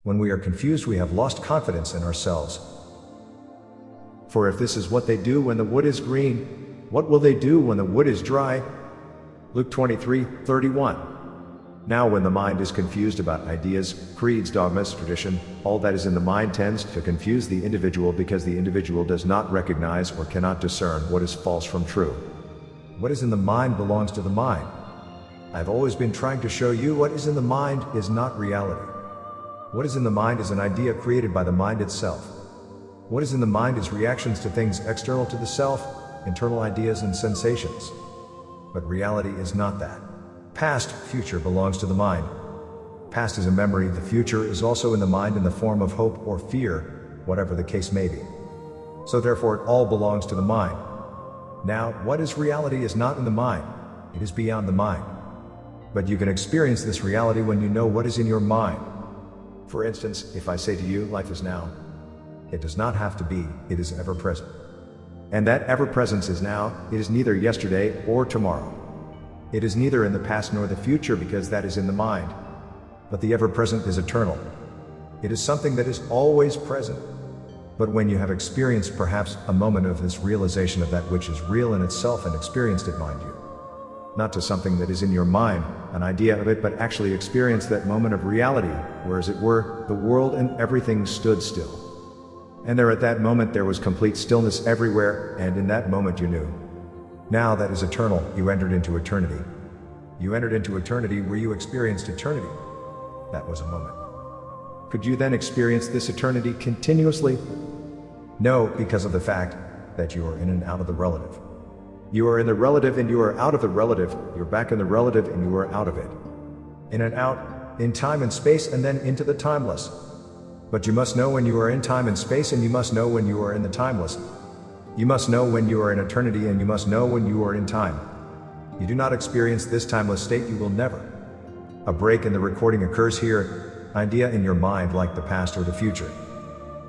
When we are confused, we have lost confidence in ourselves. For if this is what they do when the wood is green, what will they do when the wood is dry? Luke 23:31. Now when the mind is confused about ideas, creeds, dogmas, tradition, all that is in the mind tends to confuse the individual because the individual does not recognize or cannot discern what is false from true. What is in the mind belongs to the mind. I've always been trying to show you what is in the mind is not reality. What is in the mind is an idea created by the mind itself. What is in the mind is reactions to things external to the self, internal ideas and sensations. But reality is not that. Past, future belongs to the mind. Past is a memory, the future is also in the mind in the form of hope or fear, whatever the case may be. So therefore it all belongs to the mind. Now, what is reality is not in the mind, it is beyond the mind. But you can experience this reality when you know what is in your mind. For instance, if I say to you, life is now, it does not have to be, it is ever present. And that ever presence is now, it is neither yesterday or tomorrow. It is neither in the past nor the future because that is in the mind. But the ever present is eternal. It is something that is always present. But when you have experienced perhaps a moment of this realization of that which is real in itself and experienced it, mind you, not to something that is in your mind, an idea of it, but actually experienced that moment of reality, where as it were, the world and everything stood still. And there at that moment there was complete stillness everywhere, and in that moment you knew. Now that is eternal, you entered into eternity. You entered into eternity where you experienced eternity. That was a moment. Could you then experience this eternity continuously? No, because of the fact that you are in and out of the relative. You are in the relative and you are out of the relative, you're back in the relative and you are out of it. In and out, in time and space and then into the timeless. But you must know when you are in time and space and you must know when you are in the timeless. You must know when you are in eternity and you must know when you are in time. You do not experience this timeless state, you will never. A break in the recording occurs here, idea in your mind like the past or the future.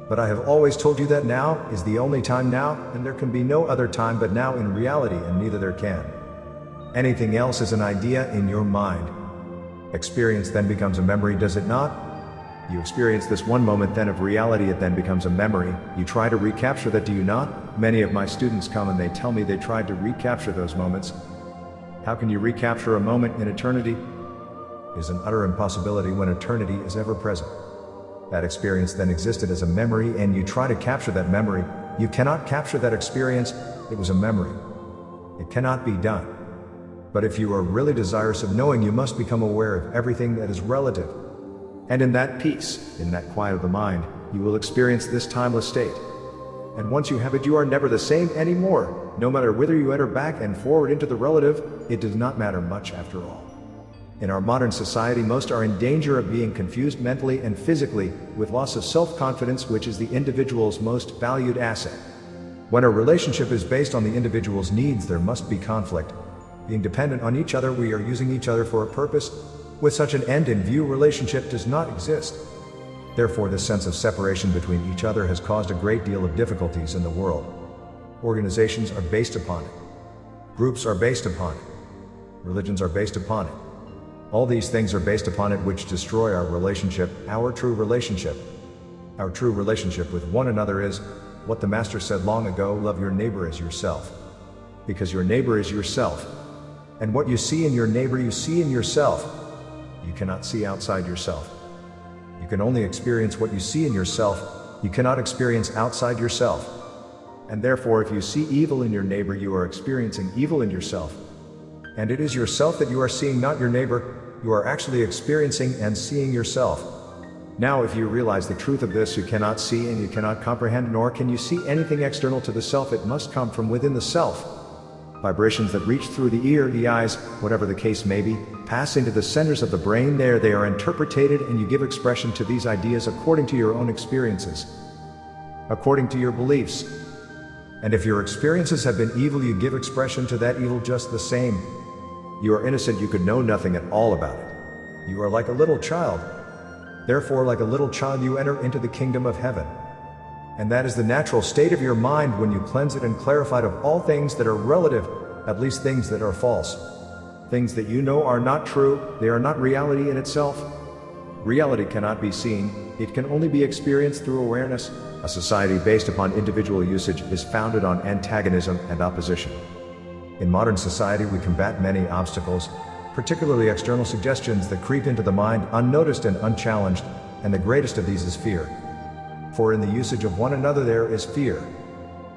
But I have always told you that now is the only time now, and there can be no other time but now in reality, and neither there can. Anything else is an idea in your mind. Experience then becomes a memory, does it not? You experience this one moment then of reality, it then becomes a memory. You try to recapture that, do you not? Many of my students come and they tell me they tried to recapture those moments. How can you recapture a moment in eternity? It is an utter impossibility when eternity is ever present. That experience then existed as a memory and you try to capture that memory. You cannot capture that experience, it was a memory. It cannot be done. But if you are really desirous of knowing, you must become aware of everything that is relative. And in that peace, in that quiet of the mind, you will experience this timeless state. And once you have it, you are never the same anymore. No matter whether you enter back and forward into the relative, it does not matter much after all. In our modern society, most are in danger of being confused mentally and physically, with loss of self-confidence, which is the individual's most valued asset. When a relationship is based on the individual's needs, there must be conflict. Being dependent on each other, we are using each other for a purpose. With such an end in view, relationship does not exist. Therefore, this sense of separation between each other has caused a great deal of difficulties in the world. Organizations are based upon it. Groups are based upon it. Religions are based upon it. All these things are based upon it, which destroy our relationship, our true relationship. Our true relationship with one another is what the Master said long ago: love your neighbor as yourself. Because your neighbor is yourself. And what you see in your neighbor, you see in yourself. You cannot see outside yourself. You can only experience what you see in yourself. You cannot experience outside yourself. And therefore, if you see evil in your neighbor, you are experiencing evil in yourself. And it is yourself that you are seeing, not your neighbor. You are actually experiencing and seeing yourself. Now, if you realize the truth of this, you cannot see and you cannot comprehend, nor can you see anything external to the self. It must come from within the self. Vibrations that reach through the ear, the eyes, whatever the case may be, pass into the centers of the brain. There they are interpreted, and you give expression to these ideas according to your own experiences, according to your beliefs. And if your experiences have been evil, you give expression to that evil just the same. You are innocent, you could know nothing at all about it. You are like a little child. Therefore, like a little child, you enter into the kingdom of heaven. And that is the natural state of your mind when you cleanse it and clarify it of all things that are relative, at least things that are false. Things that you know are not true, they are not reality in itself. Reality cannot be seen, it can only be experienced through awareness. A society based upon individual usage is founded on antagonism and opposition. In modern society, we combat many obstacles, particularly external suggestions that creep into the mind unnoticed and unchallenged, and the greatest of these is fear. For in the usage of one another there is fear.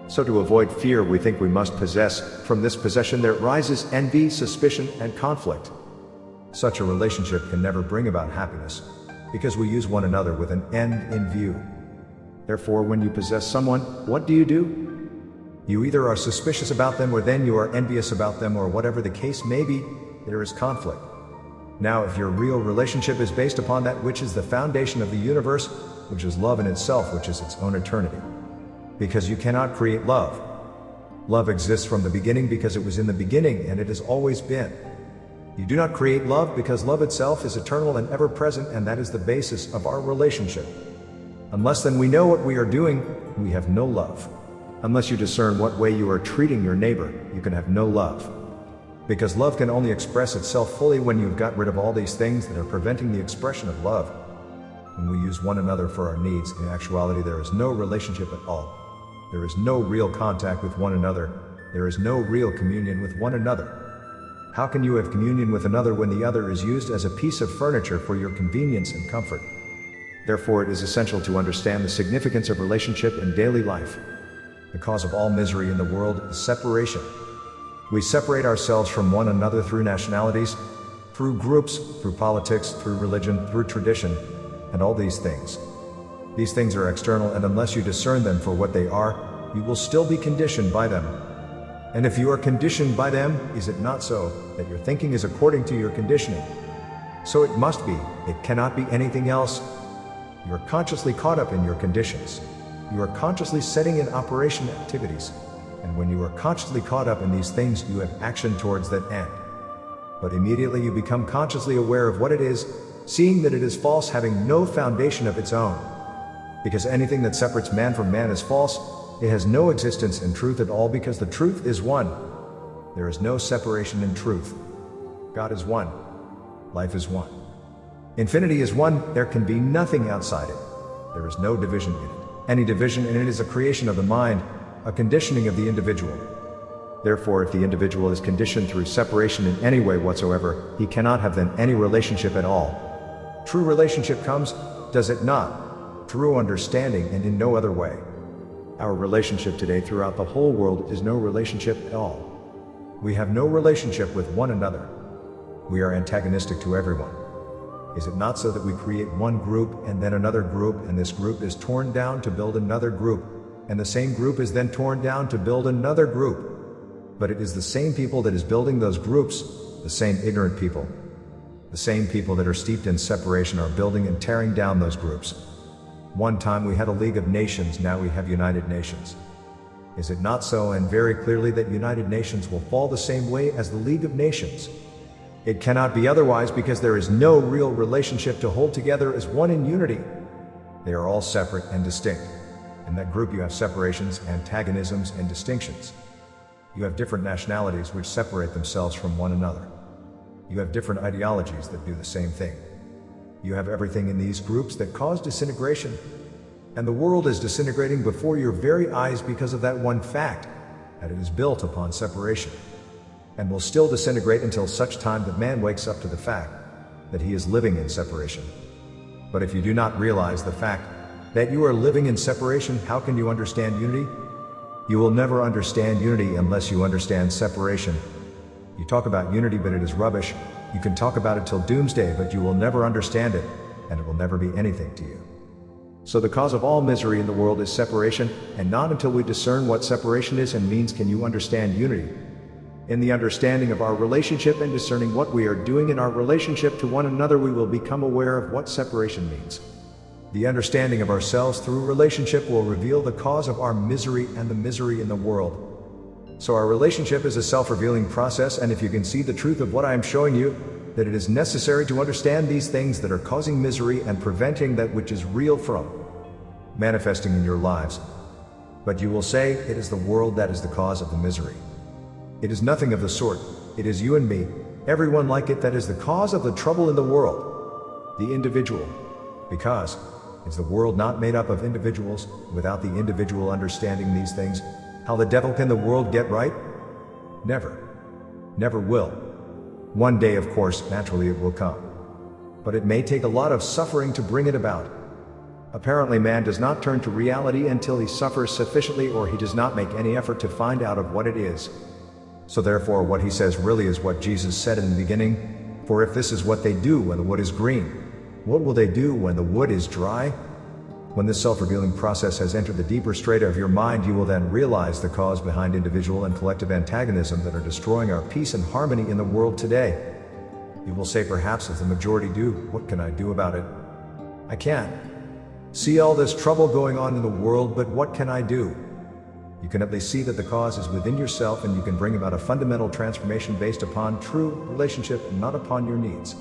So to avoid fear, we think we must possess. From this possession there rises envy, suspicion, and conflict. Such a relationship can never bring about happiness, because we use one another with an end in view. Therefore, when you possess someone, what do? You either are suspicious about them, or then you are envious about them, or whatever the case may be, there is conflict. Now, if your real relationship is based upon that which is the foundation of the universe, which is love in itself, which is its own eternity. Because you cannot create love. Love exists from the beginning because it was in the beginning and it has always been. You do not create love because love itself is eternal and ever present, and that is the basis of our relationship. Unless then we know what we are doing, we have no love. Unless you discern what way you are treating your neighbor, you can have no love. Because love can only express itself fully when you've got rid of all these things that are preventing the expression of love. When we use one another for our needs, in actuality there is no relationship at all. There is no real contact with one another. There is no real communion with one another. How can you have communion with another when the other is used as a piece of furniture for your convenience and comfort? Therefore, it is essential to understand the significance of relationship in daily life. The cause of all misery in the world is separation. We separate ourselves from one another through nationalities, through groups, through politics, through religion, through tradition, and all these things. These things are external, and unless you discern them for what they are, you will still be conditioned by them. And if you are conditioned by them, is it not so that your thinking is according to your conditioning? So it must be, it cannot be anything else. You are consciously caught up in your conditions. You are consciously setting in operation activities. And when you are consciously caught up in these things, you have action towards that end. But immediately you become consciously aware of what it is, seeing that it is false, having no foundation of its own. Because anything that separates man from man is false. It has no existence in truth at all, because the truth is one. There is no separation in truth. God is one. Life is one. Infinity is one. There can be nothing outside it. There is no division in it. Any division in it is a creation of the mind, a conditioning of the individual. Therefore, if the individual is conditioned through separation in any way whatsoever, he cannot have then any relationship at all. True relationship comes, does it not, through understanding and in no other way. Our relationship today throughout the whole world is no relationship at all. We have no relationship with one another. We are antagonistic to everyone. Is it not so that we create one group and then another group, and this group is torn down to build another group, and the same group is then torn down to build another group? But it is the same people that is building those groups, the same ignorant people. The same people that are steeped in separation are building and tearing down those groups. One time we had a League of Nations, now we have United Nations. Is it not so, and very clearly, that United Nations will fall the same way as the League of Nations? It cannot be otherwise, because there is no real relationship to hold together as one in unity. They are all separate and distinct. In that group you have separations, antagonisms, and distinctions. You have different nationalities which separate themselves from one another. You have different ideologies that do the same thing. You have everything in these groups that cause disintegration. And the world is disintegrating before your very eyes because of that one fact, that it is built upon separation. And will still disintegrate until such time that man wakes up to the fact that he is living in separation. But if you do not realize the fact that you are living in separation, how can you understand unity? You will never understand unity unless you understand separation. You talk about unity, but it is rubbish. You can talk about it till doomsday, but you will never understand it, and it will never be anything to you. So the cause of all misery in the world is separation, and not until we discern what separation is and means can you understand unity. In the understanding of our relationship and discerning what we are doing in our relationship to one another, we will become aware of what separation means. The understanding of ourselves through relationship will reveal the cause of our misery and the misery in the world. So our relationship is a self-revealing process, and if you can see the truth of what I am showing you, that it is necessary to understand these things that are causing misery and preventing that which is real from manifesting in your lives. But you will say, it is the world that is the cause of the misery. It is nothing of the sort. It is you and me, everyone like it, that is the cause of the trouble in the world. The individual. Because Is the world not made up of individuals? Without the individual understanding these things, how the devil can the world get right? Never. Never will. One day, of course, naturally it will come. But it may take a lot of suffering to bring it about. Apparently man does not turn to reality until he suffers sufficiently, or he does not make any effort to find out of what it is. So therefore what he says really is what Jesus said in the beginning. For if this is what they do when the wood is green, what will they do when the wood is dry? When this self-revealing process has entered the deeper strata of your mind, you will then realize the cause behind individual and collective antagonism that are destroying our peace and harmony in the world today. You will say, perhaps as the majority do, what can I do about it? I can't. See all this trouble going on in the world, but what can I do? You can at least see that the cause is within yourself, and you can bring about a fundamental transformation based upon true relationship and not upon your needs.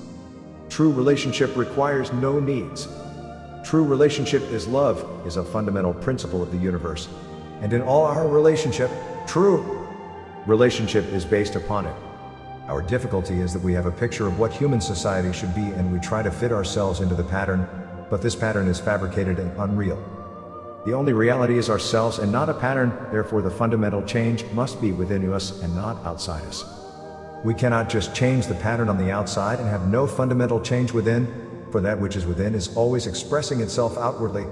True relationship requires no needs. True relationship is love, is a fundamental principle of the universe. And in all our relationship, true relationship is based upon it. Our difficulty is that we have a picture of what human society should be, and we try to fit ourselves into the pattern, but this pattern is fabricated and unreal. The only reality is ourselves and not a pattern, therefore the fundamental change must be within us and not outside us. We cannot just change the pattern on the outside and have no fundamental change within, for that which is within is always expressing itself outwardly.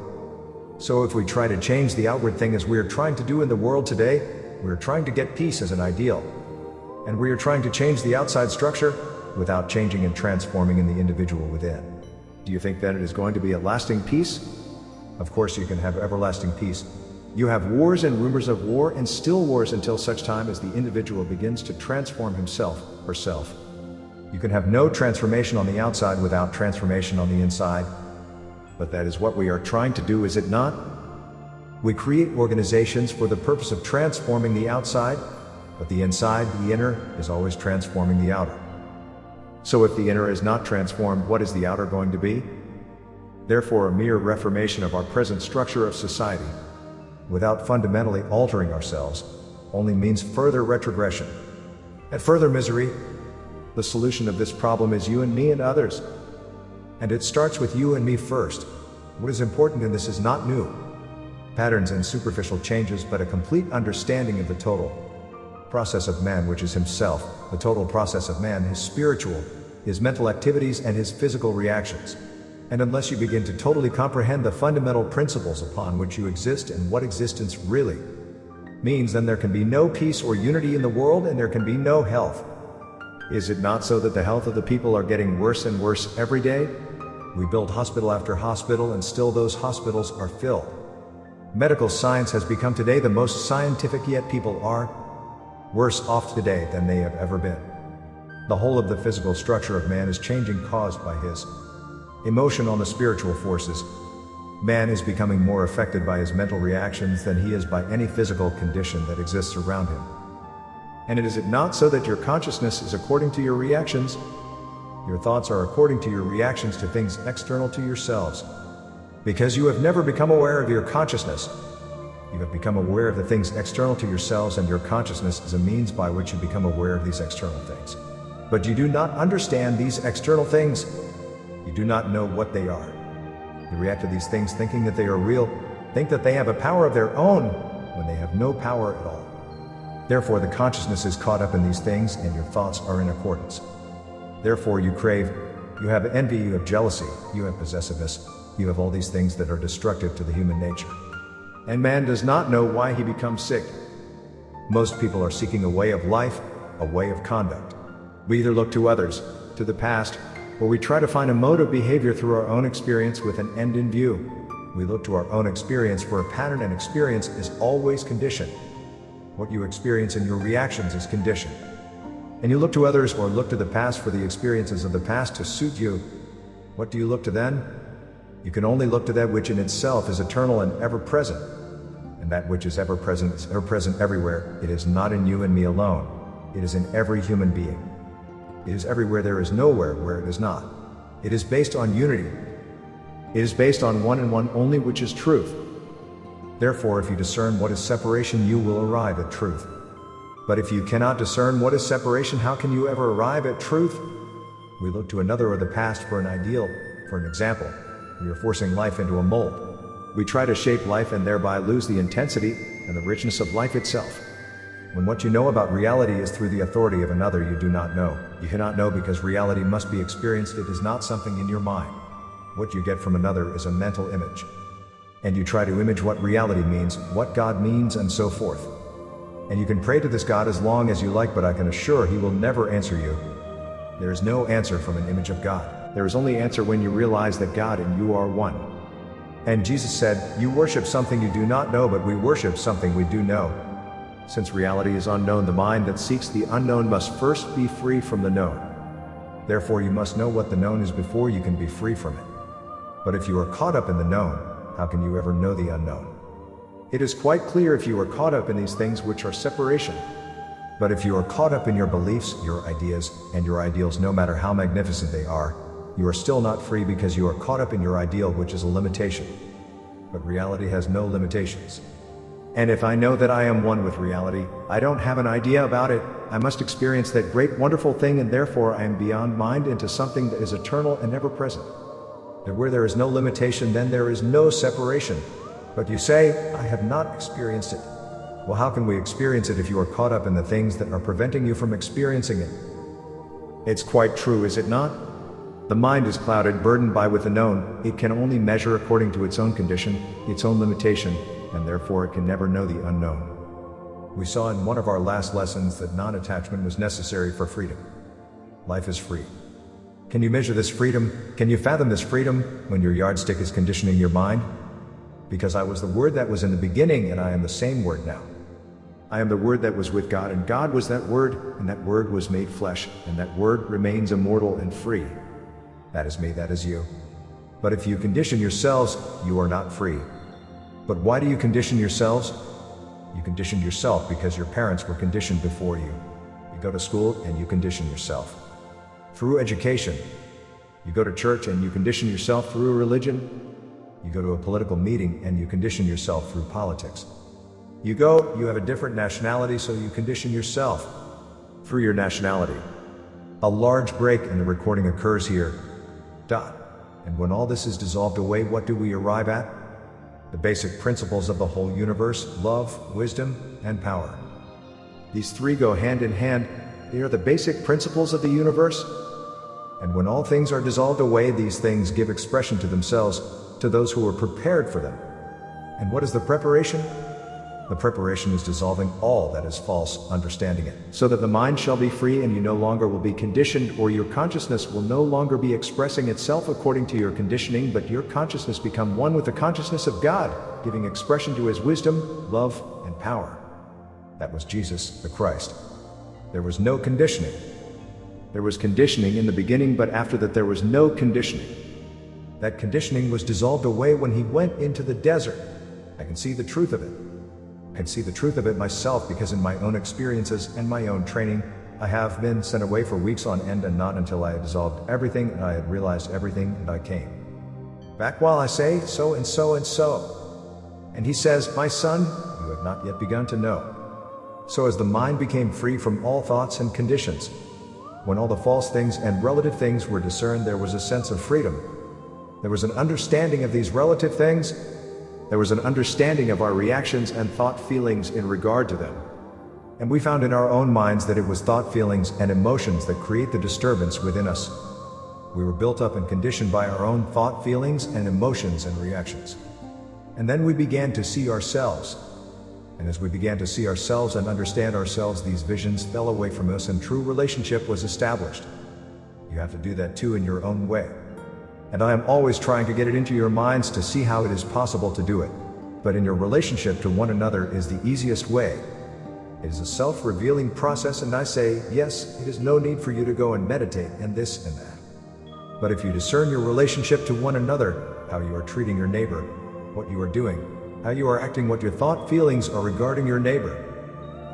So if we try to change the outward thing, as we are trying to do in the world today, we are trying to get peace as an ideal. And we are trying to change the outside structure without changing and transforming in the individual within. Do you think that it is going to be a lasting peace? Of course you can have everlasting peace. You have wars and rumors of war and still wars until such time as the individual begins to transform himself, herself. You can have no transformation on the outside without transformation on the inside. But that is what we are trying to do, is it not? We create organizations for the purpose of transforming the outside, but the inside, the inner, is always transforming the outer. So if the inner is not transformed, what is the outer going to be? Therefore, a mere reformation of our present structure of society, without fundamentally altering ourselves, only means further retrogression and further misery. The solution of this problem is you and me and others. And it starts with you and me first. What is important in this is not new patterns and superficial changes, but a complete understanding of the total process of man, which is himself, the total process of man, his spiritual, his mental activities, and his physical reactions. And unless you begin to totally comprehend the fundamental principles upon which you exist and what existence really means, then there can be no peace or unity in the world, and there can be no health. Is it not so that the health of the people are getting worse and worse every day? We build hospital after hospital, and still those hospitals are filled. Medical science has become today the most scientific, yet people are worse off today than they have ever been. The whole of the physical structure of man is changing, caused by his emotion on the spiritual forces. Man is becoming more affected by his mental reactions than he is by any physical condition that exists around him. And is it not so that your consciousness is according to your reactions? Your thoughts are according to your reactions to things external to yourselves. Because you have never become aware of your consciousness, you have become aware of the things external to yourselves, and your consciousness is a means by which you become aware of these external things. But you do not understand these external things. You do not know what they are. You react to these things thinking that they are real, think that they have a power of their own, when they have no power at all. Therefore the consciousness is caught up in these things, and your thoughts are in accordance. Therefore you crave, you have envy, you have jealousy, you have possessiveness, you have all these things that are destructive to the human nature. And man does not know why he becomes sick. Most people are seeking a way of life, a way of conduct. We either look to others, to the past, or we try to find a mode of behavior through our own experience with an end in view. We look to our own experience for a pattern, and experience is always conditioned. What you experience in your reactions is conditioned. And you look to others or look to the past for the experiences of the past to suit you. What do you look to then? You can only look to that which in itself is eternal and ever-present. And that which is ever-present everywhere. It is not in you and me alone. It is in every human being. It is everywhere. There is nowhere where it is not. It is based on unity. It is based on one and one only, which is truth. Therefore, if you discern what is separation, you will arrive at truth. But if you cannot discern what is separation, how can you ever arrive at truth? We look to another or the past for an ideal, for an example. We are forcing life into a mold. We try to shape life and thereby lose the intensity and the richness of life itself. When what you know about reality is through the authority of another you do not know, you cannot know because reality must be experienced. It is not something in your mind. What you get from another is a mental image. And you try to image what reality means, what God means, and so forth. And you can pray to this God as long as you like, but I can assure He will never answer you. There is no answer from an image of God. There is only answer when you realize that God and you are one. And Jesus said, "You worship something you do not know, but we worship something we do know." Since reality is unknown, the mind that seeks the unknown must first be free from the known. Therefore you must know what the known is before you can be free from it. But if you are caught up in the known, how can you ever know the unknown? It is quite clear if you are caught up in these things which are separation. But if you are caught up in your beliefs, your ideas, and your ideals, no matter how magnificent they are, you are still not free because you are caught up in your ideal, which is a limitation. But reality has no limitations. And if I know that I am one with reality, I don't have an idea about it, I must experience that great wonderful thing, and therefore I am beyond mind into something that is eternal and ever present. And where there is no limitation, then there is no separation. But you say, "I have not experienced it." Well, how can we experience it if you are caught up in the things that are preventing you from experiencing it? It's quite true, is it not? The mind is clouded, burdened by with the known. It can only measure according to its own condition, its own limitation, and therefore it can never know the unknown. We saw in one of our last lessons that non-attachment was necessary for freedom. Life is free. Can you measure this freedom? Can you fathom this freedom when your yardstick is conditioning your mind? Because I was the Word that was in the beginning, and I am the same Word now. I am the Word that was with God, and God was that Word, and that Word was made flesh, and that Word remains immortal and free. That is me, that is you. But if you condition yourselves, you are not free. But why do you condition yourselves? You conditioned yourself because your parents were conditioned before you. You go to school and you condition yourself. Through education. You go to church and you condition yourself through religion. You go to a political meeting and you condition yourself through politics. You have a different nationality, so you condition yourself through your nationality. A large break in the recording occurs here. And when all this is dissolved away, what do we arrive at? The basic principles of the whole universe: love, wisdom, and power. These three go hand in hand. They are the basic principles of the universe. And when all things are dissolved away, these things give expression to themselves, to those who are prepared for them. And what is the preparation? The preparation is dissolving all that is false, understanding it, so that the mind shall be free, and you no longer will be conditioned, or your consciousness will no longer be expressing itself according to your conditioning, but your consciousness become one with the consciousness of God, giving expression to His wisdom, love, and power. That was Jesus, the Christ. There was no conditioning. There was conditioning in the beginning, but after that there was no conditioning. That conditioning was dissolved away when He went into the desert. I can see the truth of it. I can see the truth of it myself, because in my own experiences and my own training, I have been sent away for weeks on end, and not until I had dissolved everything and I had realized everything, and I came back while I say so and so and so. And He says, "My son, you have not yet begun to know." So as the mind became free from all thoughts and conditions, when all the false things and relative things were discerned, there was a sense of freedom. There was an understanding of these relative things. There was an understanding of our reactions and thought feelings in regard to them. And we found in our own minds that it was thought feelings and emotions that create the disturbance within us. We were built up and conditioned by our own thought feelings and emotions and reactions. And then we began to see ourselves. And as we began to see ourselves and understand ourselves, these visions fell away from us and true relationship was established. You have to do that too in your own way. And I am always trying to get it into your minds to see how it is possible to do it. But in your relationship to one another is the easiest way. It is a self-revealing process, and I say, yes, it is no need for you to go and meditate and this and that. But if you discern your relationship to one another, how you are treating your neighbor, what you are doing, how you are acting, what your thought feelings are regarding your neighbor.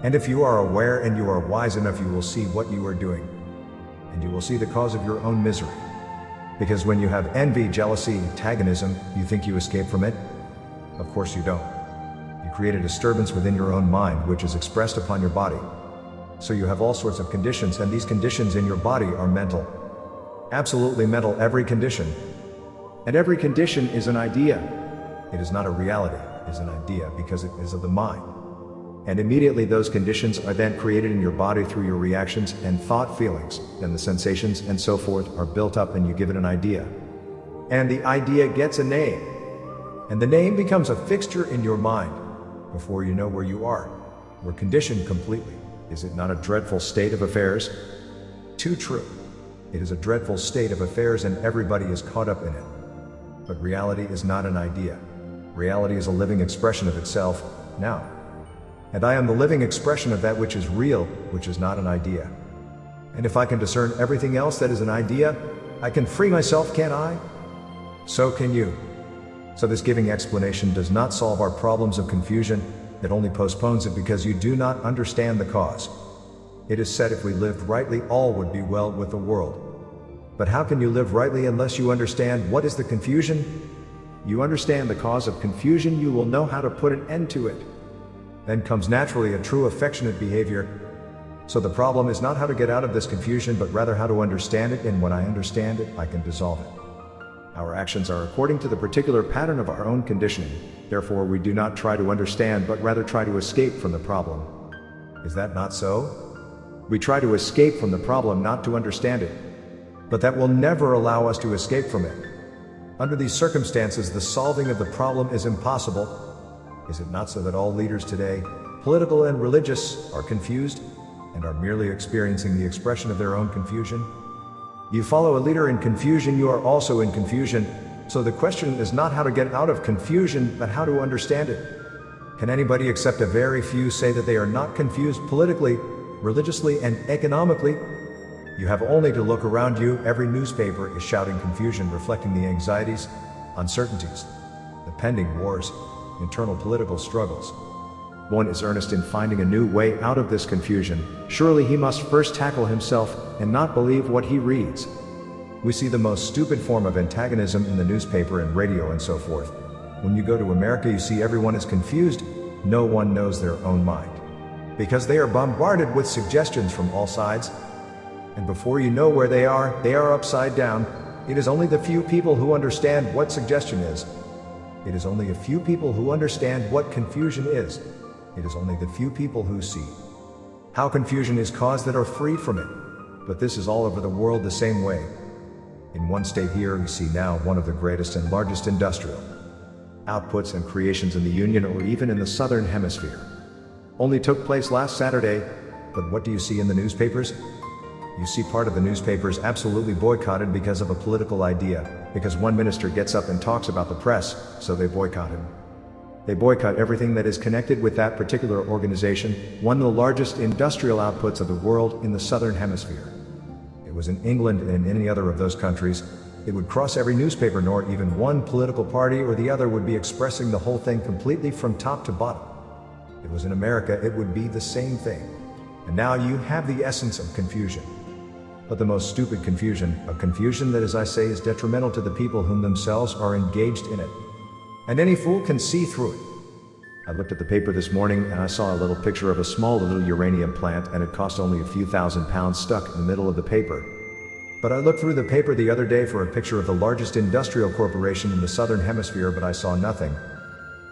And if you are aware and you are wise enough, you will see what you are doing. And you will see the cause of your own misery. Because when you have envy, jealousy, antagonism, you think you escape from it? Of course you don't. You create a disturbance within your own mind, which is expressed upon your body. So you have all sorts of conditions, and these conditions in your body are mental. Absolutely mental, every condition. And every condition is an idea. It is not a reality, it is an idea because it is of the mind. And immediately those conditions are then created in your body through your reactions and thought feelings, then the sensations and so forth are built up and you give it an idea. And the idea gets a name. And the name becomes a fixture in your mind. Before you know where you are, we're conditioned completely. Is it not a dreadful state of affairs? Too true. It is a dreadful state of affairs and everybody is caught up in it. But reality is not an idea. Reality is a living expression of itself, now. And I am the living expression of that which is real, which is not an idea. And if I can discern everything else that is an idea, I can free myself, can't I? So can you. So this giving explanation does not solve our problems of confusion, it only postpones it because you do not understand the cause. It is said if we lived rightly all would be well with the world. But how can you live rightly unless you understand what is the confusion? You understand the cause of confusion, you will know how to put an end to it. Then comes naturally a true affectionate behavior. So the problem is not how to get out of this confusion, but rather how to understand it, and when I understand it, I can dissolve it. Our actions are according to the particular pattern of our own conditioning, therefore we do not try to understand but rather try to escape from the problem. Is that not so? We try to escape from the problem, not to understand it. But that will never allow us to escape from it. Under these circumstances, the solving of the problem is impossible. Is it not so that all leaders today, political and religious, are confused and are merely experiencing the expression of their own confusion? You follow a leader in confusion, you are also in confusion. So the question is not how to get out of confusion, but how to understand it. Can anybody except a very few say that they are not confused politically, religiously, and economically? You have only to look around you. Every newspaper is shouting confusion, reflecting the anxieties, uncertainties, the pending wars, internal political struggles. One is earnest in finding a new way out of this confusion. Surely he must first tackle himself and not believe what he reads. We see the most stupid form of antagonism in the newspaper and radio and so forth. When you go to America, you see everyone is confused. No one knows their own mind. Because they are bombarded with suggestions from all sides. And before you know where they are upside down. It is only the few people who understand what suggestion is. It is only a few people who understand what confusion is. It is only the few people who see how confusion is caused that are freed from it. But this is all over the world the same way. In one state here we see now one of the greatest and largest industrial outputs and creations in the Union or even in the Southern Hemisphere. Only took place last Saturday, but what do you see in the newspapers? You see part of the newspapers absolutely boycotted because of a political idea, because one minister gets up and talks about the press, so they boycott him. They boycott everything that is connected with that particular organization, one of the largest industrial outputs of the world in the Southern Hemisphere. It was in England and in any other of those countries, it would cross every newspaper, nor even one political party or the other would be expressing the whole thing completely from top to bottom. It was in America, it would be the same thing. And now you have the essence of confusion. But the most stupid confusion, a confusion that, as I say, is detrimental to the people whom themselves are engaged in it. And any fool can see through it. I looked at the paper this morning and I saw a little picture of a small little uranium plant, and it cost only a few £1,000s stuck in the middle of the paper. But I looked through the paper the other day for a picture of the largest industrial corporation in the Southern Hemisphere, but I saw nothing.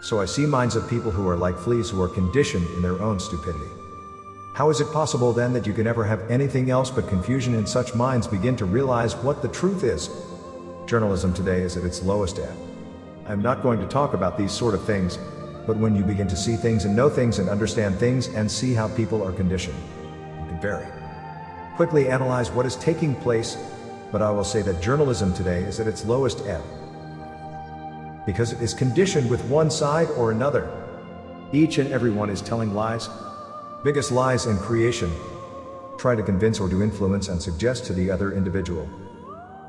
So I see minds of people who are like fleas, who are conditioned in their own stupidity. How is it possible then that you can ever have anything else but confusion in such minds begin to realize what the truth is? Journalism today is at its lowest ebb. I'm not going to talk about these sort of things, but when you begin to see things and know things and understand things and see how people are conditioned, you can very quickly analyze what is taking place. But I will say that journalism today is at its lowest ebb, because it is conditioned with one side or another. Each and every one is telling lies. Biggest lies in creation. Try to convince or to influence and suggest to the other individual.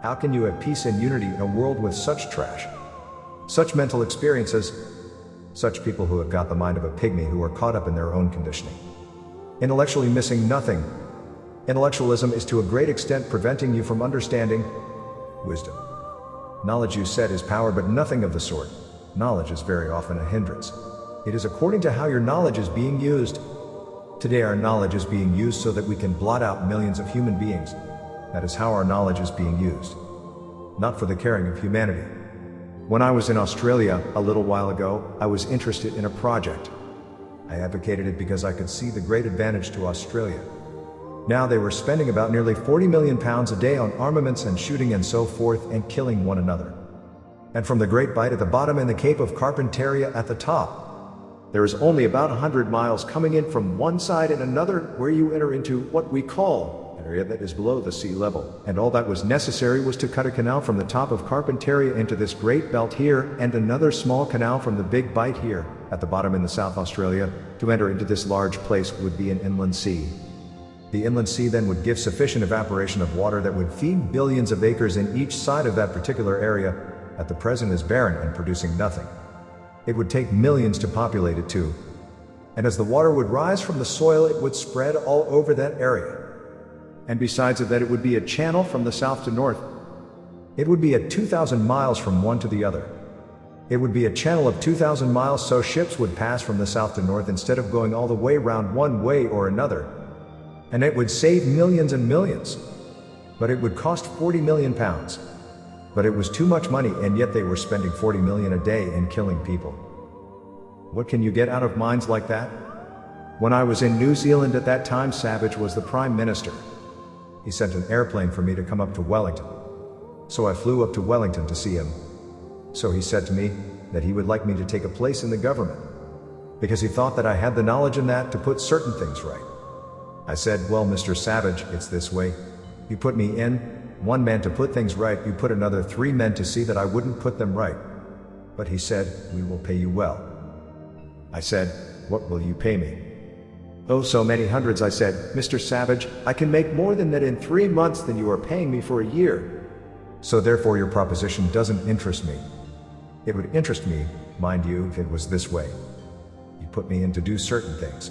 How can you have peace and unity in a world with such trash? Such mental experiences, such people who have got the mind of a pygmy, who are caught up in their own conditioning. Intellectually missing nothing. Intellectualism is to a great extent preventing you from understanding wisdom. Knowledge, you said, is power, but nothing of the sort. Knowledge is very often a hindrance. It is according to how your knowledge is being used. Today our knowledge is being used so that we can blot out millions of human beings. That is how our knowledge is being used. Not for the caring of humanity. When I was in Australia a little while ago, I was interested in a project. I advocated it because I could see the great advantage to Australia. Now they were spending about nearly £40 million a day on armaments and shooting and so forth and killing one another. And from the Great Bight at the bottom and the Cape of Carpentaria at the top, there is only about 100 miles coming in from one side and another where you enter into what we call an area that is below the sea level. And all that was necessary was to cut a canal from the top of Carpentaria into this great belt here and another small canal from the Big Bight here at the bottom in the South Australia to enter into this large place would be an inland sea. The inland sea then would give sufficient evaporation of water that would feed billions of acres in each side of that particular area. At the present is barren and producing nothing. It would take millions to populate it too. And as the water would rise from the soil, it would spread all over that area. And besides that, it would be a channel from the south to north. It would be at 2,000 miles from one to the other. It would be a channel of 2,000 miles, so ships would pass from the south to north instead of going all the way round one way or another. And it would save millions and millions. But it would cost £40 million. But it was too much money, and yet they were spending $40 million a day and killing people. What can you get out of minds like that? When I was in New Zealand at that time, Savage was the Prime Minister. He sent an airplane for me to come up to Wellington. So I flew up to Wellington to see him. So he said to me that he would like me to take a place in the government, because he thought that I had the knowledge in that to put certain things right. I said, well, Mr. Savage, it's this way. You put me in, one man to put things right, you put another 3 men to see that I wouldn't put them right. But he said, we will pay you well. I said, what will you pay me? Oh, so many hundreds. I said, Mr. Savage, I can make more than that in 3 months than you are paying me for a year. So therefore your proposition doesn't interest me. It would interest me, mind you, if it was this way. You put me in to do certain things.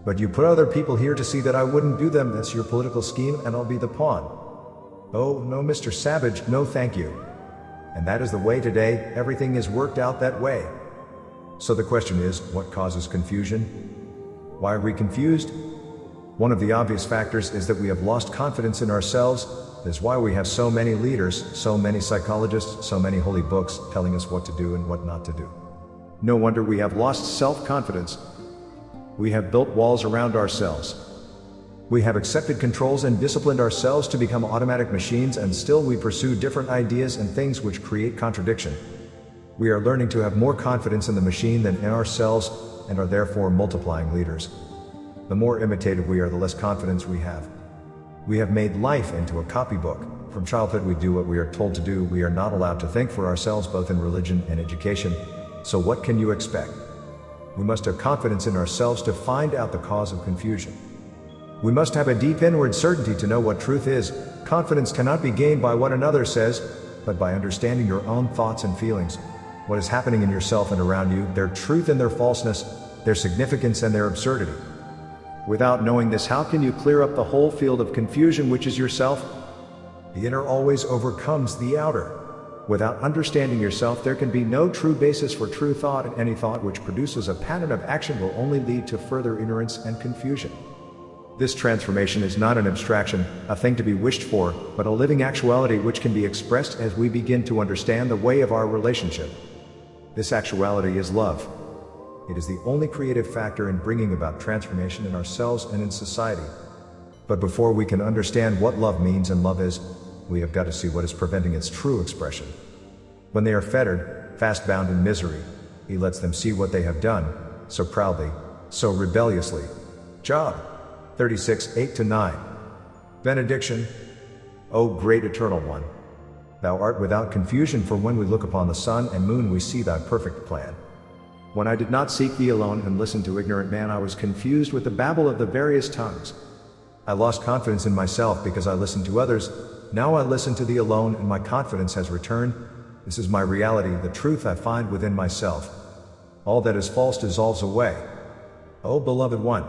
But you put other people here to see that I wouldn't do them. That's your political scheme, and I'll be the pawn. Oh, no, Mr. Savage, no thank you. And that is the way today, everything is worked out that way. So the question is, what causes confusion? Why are we confused? One of the obvious factors is that we have lost confidence in ourselves. That's why we have so many leaders, so many psychologists, so many holy books telling us what to do and what not to do. No wonder we have lost self-confidence. We have built walls around ourselves. We have accepted controls and disciplined ourselves to become automatic machines, and still we pursue different ideas and things which create contradiction. We are learning to have more confidence in the machine than in ourselves, and are therefore multiplying leaders. The more imitative we are, the less confidence we have. We have made life into a copybook. From childhood we do what we are told to do. We are not allowed to think for ourselves, both in religion and education. So what can you expect? We must have confidence in ourselves to find out the cause of confusion. We must have a deep inward certainty to know what truth is. Confidence cannot be gained by what another says, but by understanding your own thoughts and feelings, what is happening in yourself and around you, their truth and their falseness, their significance and their absurdity. Without knowing this, how can you clear up the whole field of confusion which is yourself? The inner always overcomes the outer. Without understanding yourself, there can be no true basis for true thought, and any thought which produces a pattern of action will only lead to further ignorance and confusion. This transformation is not an abstraction, a thing to be wished for, but a living actuality which can be expressed as we begin to understand the way of our relationship. This actuality is love. It is the only creative factor in bringing about transformation in ourselves and in society. But before we can understand what love means and love is, we have got to see what is preventing its true expression. When they are fettered, fast bound in misery, he lets them see what they have done, so proudly, so rebelliously. Job 36, 8-9. Benediction. O great eternal one, thou art without confusion, for when we look upon the sun and moon we see thy perfect plan. When I did not seek thee alone and listen to ignorant man, I was confused with the babble of the various tongues. I lost confidence in myself because I listened to others. Now I listen to thee alone, and my confidence has returned. This is my reality, the truth I find within myself. All that is false dissolves away. O beloved one,